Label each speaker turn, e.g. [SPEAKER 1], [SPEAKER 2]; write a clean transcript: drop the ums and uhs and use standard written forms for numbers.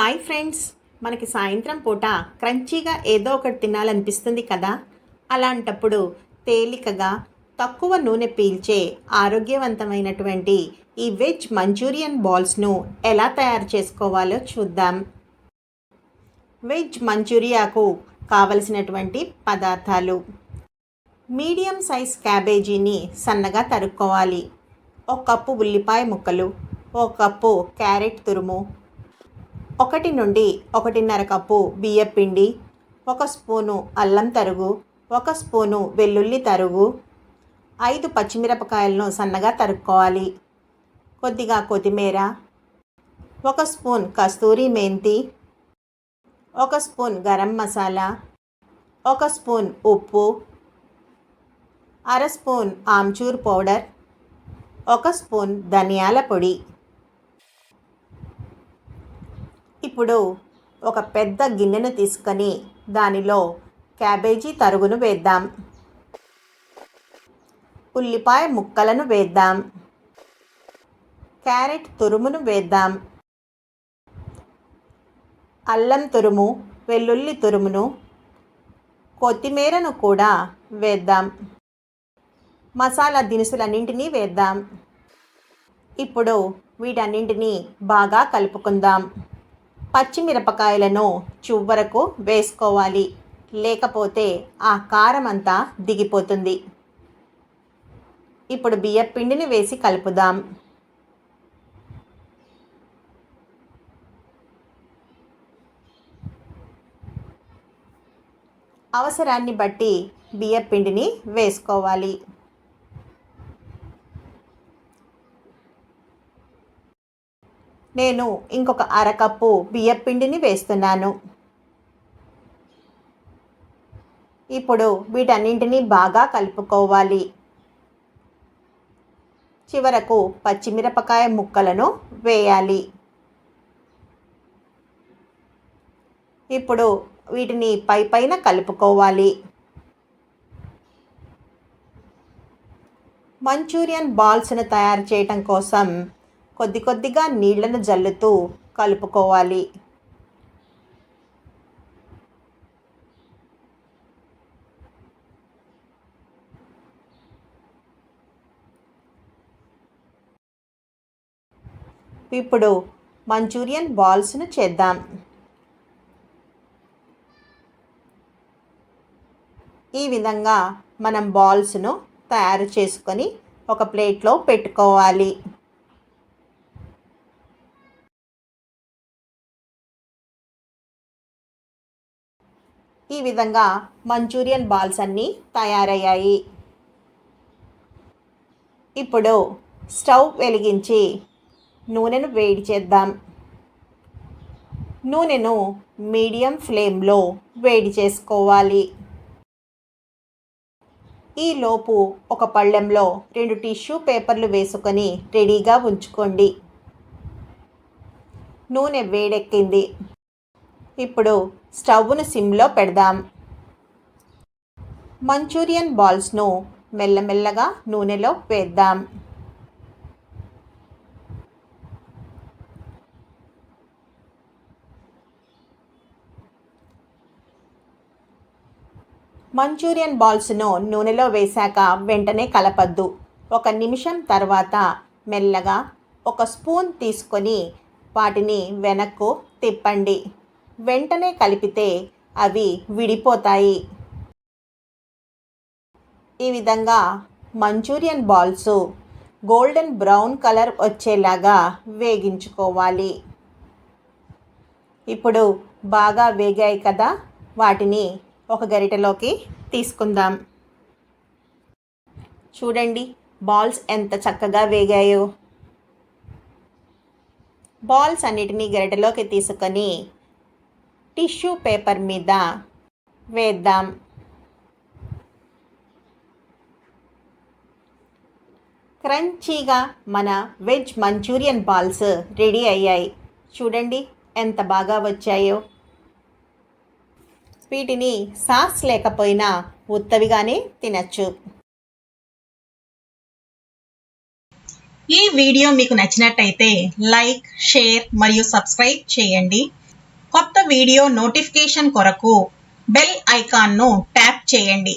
[SPEAKER 1] Hi friends, మనకి సాయంత్రం పూట క్రంచీగా ఏదో ఒకటి తినాలనిపిస్తుంది కదా. అలాంటప్పుడు తేలికగా తక్కువ నూనె పీల్చే ఆరోగ్యవంతమైనటువంటి ఈ వెజ్ మంచూరియన్ బాల్స్ను ఎలా తయారు చేసుకోవాలో చూద్దాం. వెజ్ మంచూరియాకు కావలసినటువంటి పదార్థాలు: మీడియం సైజ్ క్యాబేజీని సన్నగా తరుక్కోవాలి, 1 కప్పు ఉల్లిపాయ ముక్కలు, 1 కప్పు క్యారెట్ తురుము, 1 నుండి 1.5 కప్పు బియ్యపిండి, 1 స్పూను అల్లం తరుగు, 1 స్పూను వెల్లుల్లి తరుగు, 5 పచ్చిమిరపకాయలను సన్నగా తరుక్కోవాలి, కొద్దిగా కొత్తిమీర, 1 స్పూన్ కస్తూరి మెంతి, 1 స్పూన్ గరం మసాలా, 1 స్పూన్ ఉప్పు, అర స్పూన్ ఆమ్చూర్ పౌడర్, 1 స్పూన్ ధనియాల పొడి. ఇప్పుడు ఒక పెద్ద గిన్నెను తీసుకొని దానిలో క్యాబేజీ తరుగును వేద్దాం, ఉల్లిపాయ ముక్కలను వేద్దాం, క్యారెట్ తురుమును వేద్దాం, అల్లం తురుము, వెల్లుల్లి తురుమును, కొత్తిమీరను కూడా వేద్దాం, మసాలా దినుసులన్నింటినీ వేద్దాం. ఇప్పుడు వీటన్నింటినీ బాగా కలుపుకుందాం. పచ్చిమిరపకాయలను చివరకు వేసుకోవాలి, లేకపోతే ఆ కారం అంతా దిగిపోతుంది. ఇప్పుడు బియ్యపిండిని వేసి కలుపుదాం. అవసరాన్ని బట్టి బియ్యపిండిని వేసుకోవాలి. నేను ఇంకొక అరకప్పు బియ్యపిండిని వేస్తున్నాను. ఇప్పుడు వీటన్నింటినీ బాగా కలుపుకోవాలి. చివరకు పచ్చిమిరపకాయ ముక్కలను వేయాలి. ఇప్పుడు వీటిని పైన కలుపుకోవాలి. మంచూరియన్ బాల్స్ను తయారు చేయటం కోసం కొద్దిగా నీళ్లను జల్లుతూ కలుపుకోవాలి. ఇప్పుడు మంచూరియన్ బాల్స్ను చేద్దాం. ఈ విధంగా మనం బాల్స్ను తయారు చేసుకొని ఒక ప్లేట్లో పెట్టుకోవాలి. ఈ విధంగా మంచూరియన్ బాల్స్ అన్నీ తయారయ్యాయి. ఇప్పుడు స్టవ్ వెలిగించి నూనెను వేడి చేద్దాం. నూనెను మీడియం ఫ్లేమ్లో వేడి చేసుకోవాలి. ఈలోపు ఒక పళ్ళెంలో 2 టిష్యూ పేపర్లు వేసుకొని రెడీగా ఉంచుకోండి. నూనె వేడెక్కింది. ఇప్పుడు స్టవ్ను సిమ్లో పెడదాం. మంచూరియన్ బాల్స్ను మెల్లమెల్లగా నూనెలో వేద్దాం. మంచూరియన్ బాల్స్ను నూనెలో వేశాక వెంటనే కలపద్దు. 1 నిమిషం తర్వాత మెల్లగా 1 స్పూన్ తీసుకొని వాటిని వెనక్కు తిప్పండి. వెంటనే కలిపితే అవి విడిపోతాయి. ఈ విధంగా Manchurian balls golden brown colour వచ్చేలాగా వేగించుకోవాలి. ఇప్పుడు బాగా వేగాయి కదా, వాటిని ఒక గరిటెలోకి తీసుకుందాం. చూడండి, బాల్స్ ఎంత చక్కగా వేగాయో. బాల్స్ అన్నిటినీ గరిటెలోకి తీసుకొని టిష్యూ పేపర్ మీద వేద్దాం. క్రంచీగా మన వెజ్ మంచూరియన్ బాల్స్ రెడీ అయ్యాయి. చూడండి ఎంత బాగా వచ్చాయో. వీటిని సాస్ లేకపోయినా ఉత్తవిగానే తినచ్చు. ఈ వీడియో మీకు నచ్చినట్టయితే లైక్, షేర్ మరియు సబ్స్క్రైబ్ చేయండి.
[SPEAKER 2] కొత్త వీడియో నోటిఫికేషన్ కొరకు బెల్ ఐకాన్ను ట్యాప్ చేయండి.